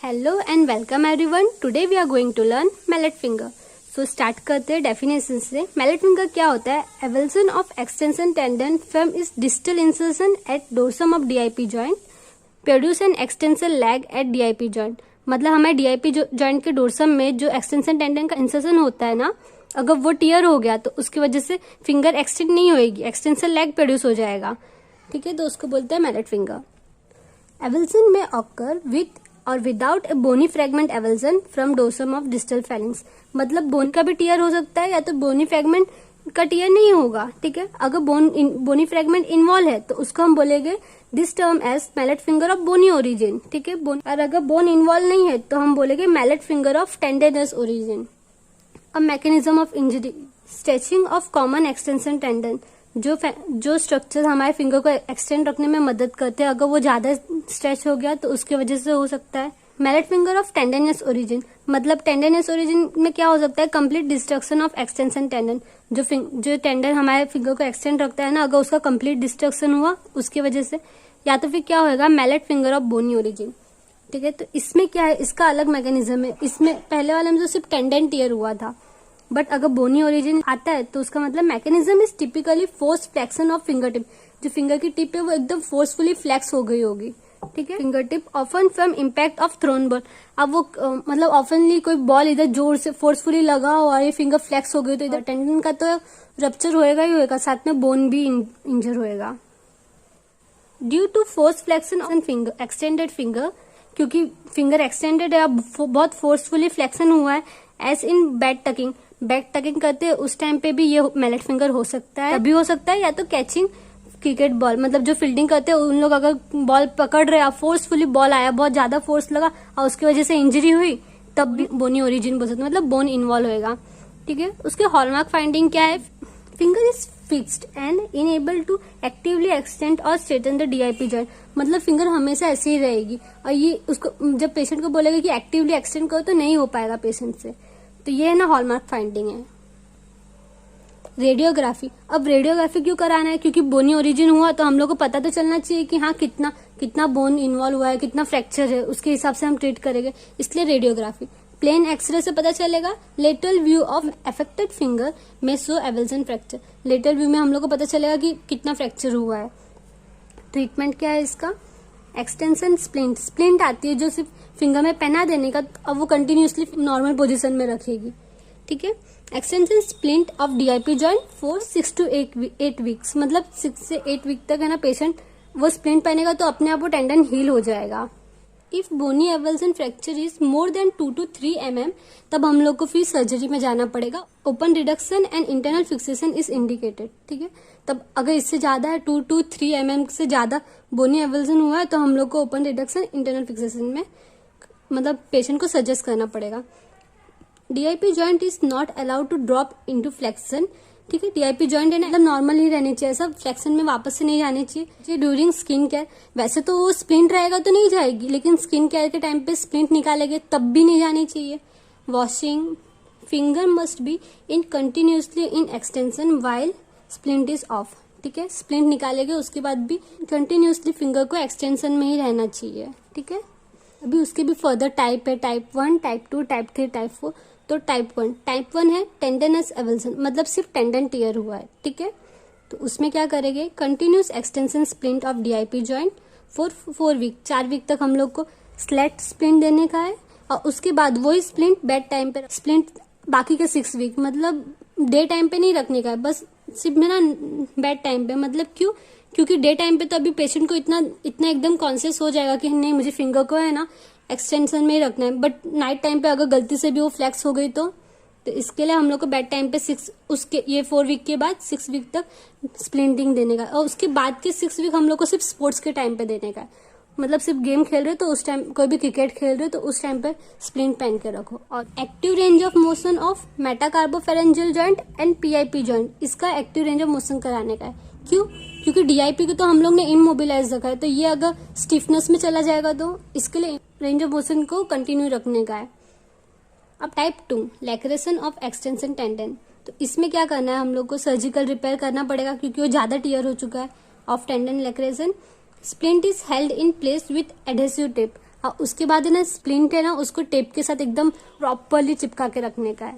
Hello and welcome everyone. Today we are going to learn mallet finger. So start करते हैं definition से। Mallet finger क्या होता है? Avulsion of extension tendon from its distal insertion at dorsum of DIP joint produce an extension lag at DIP joint. मतलब हमारे DIP joint के dorsum में जो एक्सटेंशन टेंडन का इंसर्शन होता है ना, अगर वो टियर हो गया तो उसकी वजह से फिंगर एक्सटेंड नहीं होगी, एक्सटेंशन लैग प्रोड्यूस हो जाएगा। ठीक है, तो उसको बोलते हैं मैलेट फिंगर। एवल्सन में ऑकर विथ और without a bony fragment avulsion from dorsum of distal phalanges. मतलब बोन का भी टियर हो सकता है या तो बोनी फ्रेगमेंट का टियर नहीं होगा। ठीक है, अगर बोनी फ्रेगमेंट इन्वॉल्व है तो उसको हम बोलेंगे this term as mallet finger of bony origin. ठीक है, और अगर बोन इन्वॉल्व नहीं है तो हम बोलेंगे मैलेट फिंगर ऑफ टेंडनस ओरिजिन। अब mechanism of injury, stretching of common extension tendon. जो स्ट्रक्चर हमारे फिंगर को एक्सटेंड रखने में मदद करते हैं, अगर वो ज्यादा स्ट्रेच हो गया तो उसकी वजह से हो सकता है। मैलेट फिंगर ऑफ टेंडनस ओरिजिन, मतलब टेंडनस ओरिजिन में क्या हो सकता है? Complete destruction of extension tendon. जो टेंडन हमारे फिंगर को एक्सटेंड रखता है ना, अगर उसका कंप्लीट डिस्ट्रक्शन हुआ उसकी वजह से, या तो फिर क्या होगा? Mallet finger of bony origin. ठीक है, तो इसमें क्या है? इसका अलग मैकेनिज्म है। इसमें पहले वाले में तो सिर्फ टेंडन टियर हुआ था, बट अगर बोनी ओरिजिन आता है तो उसका मतलब mechanism is typically force flexion of finger tip. जो फिंगर की टिप है वो एकदम फोर्सफुली फ्लेक्स हो गई होगी। ठीक है, finger tip often from impact of thrown ball. अब वो मतलब ऑफनली कोई बॉल इधर जोर से फोर्सफुली लगा और ये फिंगर फ्लेक्स हो गई तो इधर टेंडन का तो रप्चर होएगा ही होएगा, साथ में बोन भी इंजर होएगा। Due to force flexion on finger extended finger, क्योंकि फिंगर एक्सटेंडेड है, अब बहुत फोर्सफुली फ्लेक्शन हुआ है। As in back tucking, back tucking करते हैं उस टाइम पे भी ये मैलेट फिंगर हो सकता है। अभी हो सकता है या तो कैचिंग क्रिकेट बॉल, मतलब जो फील्डिंग करते हैं उन लोग अगर बॉल पकड़ रहे हैं, फोर्सफुली बॉल आया, बहुत ज्यादा फोर्स लगा और उसकी वजह से इंजरी हुई, तब भी बोनी ओरिजिन बोल सकते हैं, मतलब बोन इन्वॉल्व होएगा। ठीक है, उसके हॉलमार्क फाइंडिंग क्या है? Finger is fixed and unable to actively extend और स्ट्रेटन द डीआईपी जॉइंट। मतलब फिंगर हमेशा ऐसे ही रहेगी और ये उसको जब पेशेंट को बोलेगा कि एक्टिवली एक्सटेंड करो तो नहीं हो पाएगा पेशेंट से। तो ये है ना हॉलमार्क फाइंडिंग है। रेडियोग्राफी, अब रेडियोग्राफी क्यों कराना है? क्योंकि बोनी ओरिजिन हुआ तो हम लोग को पता तो चलना चाहिए कि हाँ कितना बोन इन्वॉल्व हुआ है, कितना फ्रैक्चर है, उसके हिसाब से हम ट्रीट करेंगे, इसलिए रेडियोग्राफी। प्लेन एक्सरे से पता चलेगा। Lateral view of affected finger में शो एवल्सन फ्रैक्चर। लेटरल व्यू में हम लोग को पता चलेगा कि कितना फ्रैक्चर हुआ है। ट्रीटमेंट क्या है इसका? एक्सटेंशन स्प्लिंट, स्प्लिंट आती है जो सिर्फ फिंगर में पहना देने का, अब वो कंटिन्यूसली नॉर्मल पोजीशन में रखेगी। ठीक है, extension splint of DIP joint for 6 to 8 weeks, मतलब 6 से 8 वीक तक है ना पेशेंट वो स्प्लिंट पहनेगा तो अपने आप वो टेंडन हील हो जाएगा। If bony avulsion fracture is more than 2 to 3 mm, तब हम लोग को फिर सर्जरी में जाना पड़ेगा। Open reduction and internal fixation is indicated. ठीक है, तब अगर इससे ज्यादा है 2 to 3 mm से ज्यादा बोनी एवल्सन हुआ है तो हम लोग को ओपन रिडक्शन इंटरनल फिक्सेशन में मतलब पेशेंट को सजेस्ट करना पड़ेगा। DIP joint is not allowed to drop into flexion. ठीक है, डीआईपी जॉइंट है ना मतलब नॉर्मल ही रहनी चाहिए, सब फ्लेक्शन में वापस से नहीं जानी चाहिए। ड्यूरिंग स्किन केयर, वैसे तो वो स्प्लिंट रहेगा तो नहीं जाएगी, लेकिन स्किन केयर के टाइम पे स्प्लिंट निकालेंगे तब भी नहीं जानी चाहिए। Washing, finger must be in continuously in extension while splint is of. ठीक है, स्प्लिंट निकालेंगे उसके बाद भी कंटिन्यूसली फिंगर को एक्सटेंशन में ही रहना चाहिए। ठीक है, अभी उसके भी फर्दर टाइप है, टाइप 1, टाइप 2, टाइप 3, टाइप 4। तो टाइप 1 है टेंडनस एवल्सन, मतलब सिर्फ टेंडन टियर हुआ है। ठीक है, तो उसमें क्या करेंगे? Continuous extension splint of DIP joint for 4 week, 4 week तक हम लोग को स्लेट स्प्लिंट देने का है और उसके बाद वही स्प्लिंट बेड टाइम पे स्प्लिंट बाकी के 6 वीक, मतलब डे टाइम पे नहीं रखने का है, बस सिर्फ मेरा बेड टाइम पे। मतलब क्यों? क्योंकि डे टाइम पे तो अभी पेशेंट को इतना एकदम कॉन्शियस हो जाएगा कि नहीं मुझे फिंगर को है ना एक्सटेंशन में ही रखना है, बट नाइट टाइम पे अगर गलती से भी वो फ्लेक्स हो गई तो इसके लिए हम लोग को बेड टाइम पे 4 वीक के बाद 6 वीक तक स्प्लिंटिंग देने का, और उसके बाद के 6 वीक हम लोग को सिर्फ स्पोर्ट्स के टाइम पे देने का है। मतलब सिर्फ गेम खेल रहे हो तो उस टाइम, कोई भी क्रिकेट खेल रहे हो तो उस टाइम पे स्प्लिंट पहन के रखो। और active range of motion of metacarpophalangeal joint and PIP joint, इसका एक्टिव रेंज ऑफ मोशन कराने का है। क्यों? क्योंकि डीआईपी को तो हम लोग ने इमोबिलाइज रखा है, तो ये अगर स्टिफनेस में चला जाएगा तो इसके लिए रेंज ऑफ मोशन को कंटिन्यू रखने का है। अब टाइप 2, लैक्रेशन ऑफ एक्सटेंशन टेंडन। तो इसमें क्या करना है? हम लोग को सर्जिकल रिपेयर करना पड़ेगा क्योंकि वो ज्यादा टियर हो चुका है। Of tendon लैक्रेशन, splint is held in place with adhesive tape. और उसके बाद है ना स्प्लिंट है ना उसको टेप के साथ एकदम प्रॉपरली चिपका के रखने का है।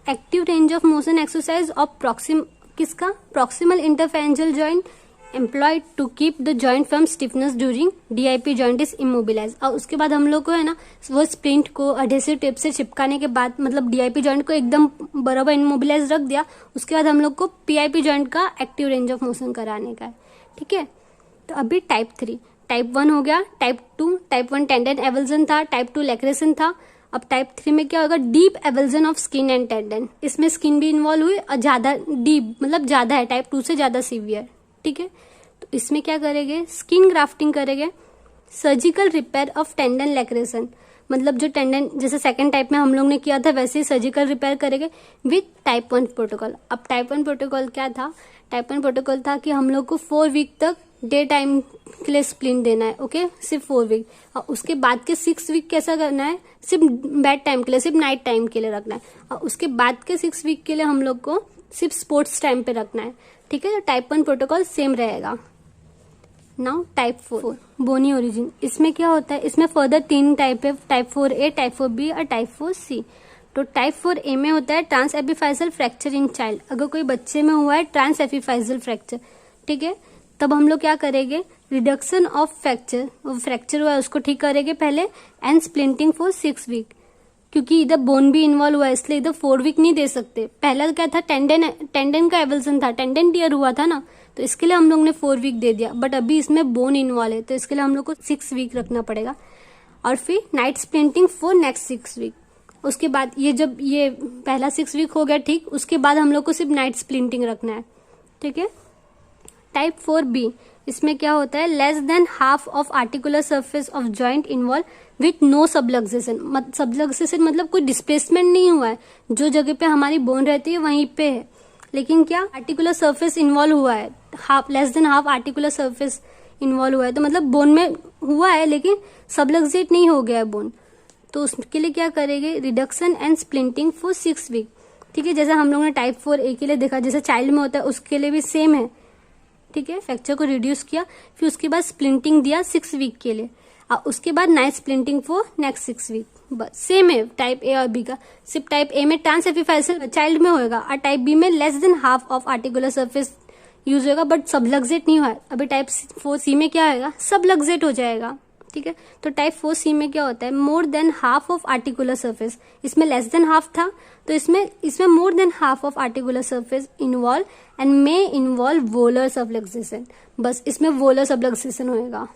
Active range of motion exercise of proximal interphalangeal joint employed to keep the joint from stiffness during DIP joint is immobilise. और उसके बाद हम लोग को है ना वो स्प्लिंट को एडहेसिव टेप से चिपकाने के बाद मतलब डीआईपी जॉइंट को एकदम बराबर इमोबिलाइज रख दिया। उसके बाद हम लोग को पीआईपी जॉइंट का एक्टिव रेंज ऑफ मोशन कराने का है। ठीक है, तो अभी टाइप 3, टाइप 1 हो गया, टाइप 2, टाइप 1 टेंडन एवल्जन था, टाइप 2 लैक्रेशन था। अब टाइप 3 में क्या होगा, deep avulsion of skin and tendon. इसमें स्किन भी इन्वॉल्व हुई और ज्यादा डीप मतलब ज्यादा है, टाइप 2 से ज्यादा सीवियर। ठीक है, तो इसमें क्या करेंगे, स्किन ग्राफ्टिंग करेंगे, सर्जिकल रिपेयर ऑफ टेंडन लैक्रेशन मतलब जो टेंडन जैसे सेकंड टाइप में हम लोग ने किया था वैसे ही सर्जिकल रिपेयर करेंगे विथ टाइप 1 प्रोटोकॉल। अब टाइप 1 प्रोटोकॉल क्या था, टाइप 1 प्रोटोकॉल था कि हम लोग को 4 वीक तक डे टाइम के लिए स्प्लिंट देना है। ओके, सिर्फ 4 वीक। और उसके बाद के 6 वीक कैसा करना है, सिर्फ बेड टाइम के लिए, सिर्फ नाइट टाइम के लिए रखना है। और उसके बाद के 6 वीक के लिए हम लोग को सिर्फ स्पोर्ट्स टाइम पे रखना है। ठीक है, तो टाइप 1 प्रोटोकॉल सेम रहेगा। नाउ टाइप 4 बोनी ओरिजिन। इसमें क्या होता है, इसमें फर्दर 3 टाइप है, टाइप 4A, टाइप 4B और टाइप 4C। तो टाइप 4A में होता है ट्रांस एपिफाइजल फ्रैक्चर इन चाइल्ड। अगर कोई बच्चे में हुआ है ट्रांस एपिफाइजल फ्रैक्चर, ठीक है, तब हम लोग क्या करेंगे, रिडक्शन ऑफ फ्रैक्चर हुआ है उसको ठीक करेंगे पहले, एंड स्प्लिंटिंग फॉर 6 वीक। क्योंकि इधर बोन भी इन्वॉल्व हुआ है इसलिए इधर 4 वीक नहीं दे सकते। पहला क्या था, टेंडन का एवल्सन था, टेंडन टियर हुआ था ना, तो इसके लिए हम लोग ने 4 वीक दे दिया। बट अभी इसमें बोन इन्वॉल्व है तो इसके लिए हम लोग को 6 वीक रखना पड़ेगा। और फिर night splinting for next 6 week. उसके बाद ये जब ये पहला 6 वीक हो गया ठीक, उसके बाद हम लोग को सिर्फ नाइट स्प्लिंटिंग रखना है। ठीक है, टाइप 4B, इसमें क्या होता है, less than half of articular surface of joint involve with no subluxation. Subluxation मतलब कोई डिस्प्लेसमेंट नहीं हुआ है, जो जगह पे हमारी बोन रहती है वहीं पे है, लेकिन क्या आर्टिकुलर सर्फेस इन्वॉल्व हुआ है, half less than half articular surface involve हुआ है। तो मतलब बोन में हुआ है लेकिन सबलक्सेट नहीं हो गया है बोन। तो उसके लिए क्या करेंगे, reduction and splinting for 6 week. ठीक है, जैसे हम लोगों ने टाइप 4A के लिए देखा, जैसे चाइल्ड में होता है उसके लिए भी सेम है। ठीक है, फ्रैक्चर को रिड्यूस किया, फिर उसके बाद स्प्लिंटिंग दिया 6 वीक के लिए, और उसके बाद night splinting for next 6 week. बस सेम है टाइप A और B का, सिर्फ टाइप A में ट्रांस एपिफाइजल चाइल्ड में होगा और टाइप B में less than half of articular surface use होगा बट सबलक्सेट नहीं हुआ है। अभी टाइप 4C में क्या होगा, सबलक्सेट हो जाएगा। ठीक है, तो टाइप 4C में क्या होता है, more than half of articular surface. इसमें लेस देन हाफ था तो इसमें more than half of articular surface involve and may involve volar subluxation. बस इसमें वोलर सबलक्सेशन होएगा,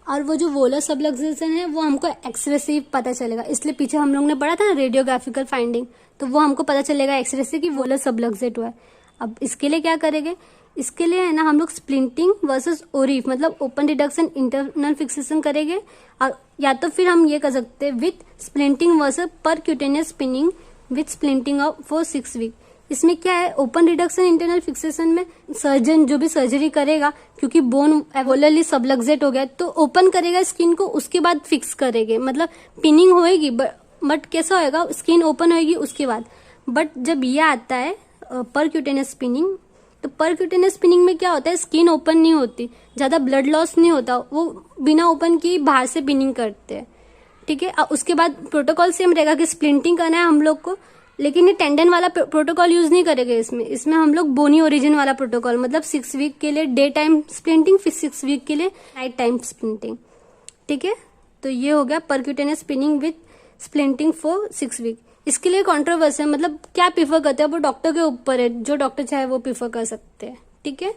और वो जो वोलर सबलक्सेशन है वो हमको एक्सरे से ही पता चलेगा। इसलिए पीछे हम लोग ने पढ़ा था ना रेडियोग्राफिकल फाइंडिंग, तो वो हमको पता चलेगा एक्सरे से कि वोलर सबलक्सेट हुआ है। अब इसके लिए क्या करेंगे, इसके लिए है ना हम लोग स्प्लिंटिंग वर्सेस ओरीफ मतलब ओपन रिडक्शन इंटरनल फिक्सेशन करेंगे, और या तो फिर हम ये कर सकते हैं with splinting versus percutaneous pinning with splinting for 6 week. इसमें क्या है, ओपन रिडक्शन इंटरनल फिक्सेशन में सर्जन जो भी सर्जरी करेगा, क्योंकि बोन वोलरली सबलक्सेट हो गया तो ओपन करेगा स्किन को, उसके बाद फिक्स करेंगे, मतलब पिनिंग होएगी बट कैसा होएगा, स्किन ओपन होएगी उसके बाद। बट जब ये आता है परक्यूटेनियस स्पिनिंग, तो परक्यूटेनियस स्पिनिंग में क्या होता है, स्किन ओपन नहीं होती, ज्यादा ब्लड लॉस नहीं होता, वो बिना ओपन की बाहर से पिनिंग करते हैं। ठीक है, उसके बाद प्रोटोकॉल सेम रहेगा कि स्प्लिंटिंग करना है हम लोग को, लेकिन ये टेंडन वाला प्रोटोकॉल यूज नहीं करेंगे। इसमें हम लोग बोनी ओरिजिन वाला प्रोटोकॉल मतलब 6 वीक के लिए डे टाइम स्प्लिंटिंग, फिर 6 वीक के लिए नाइट टाइम स्प्लिंटिंग। ठीक है, तो ये हो गया percutaneous pinning with splinting for 6 week. इसके लिए कॉन्ट्रोवर्सी है, मतलब क्या प्रीफर करते हैं वो डॉक्टर के ऊपर है, जो डॉक्टर चाहे वो प्रीफर कर सकते हैं। ठीक है,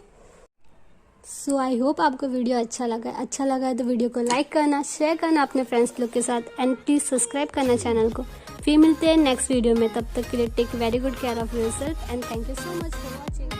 सो आई होप आपको वीडियो अच्छा लगा है तो वीडियो को लाइक करना, शेयर करना अपने फ्रेंड्स लोग के साथ, एंड प्लीज सब्सक्राइब करना चैनल को। फिर मिलते हैं नेक्स्ट वीडियो में, तब तक के लिए take very good care of yourself and thank you so much for watching.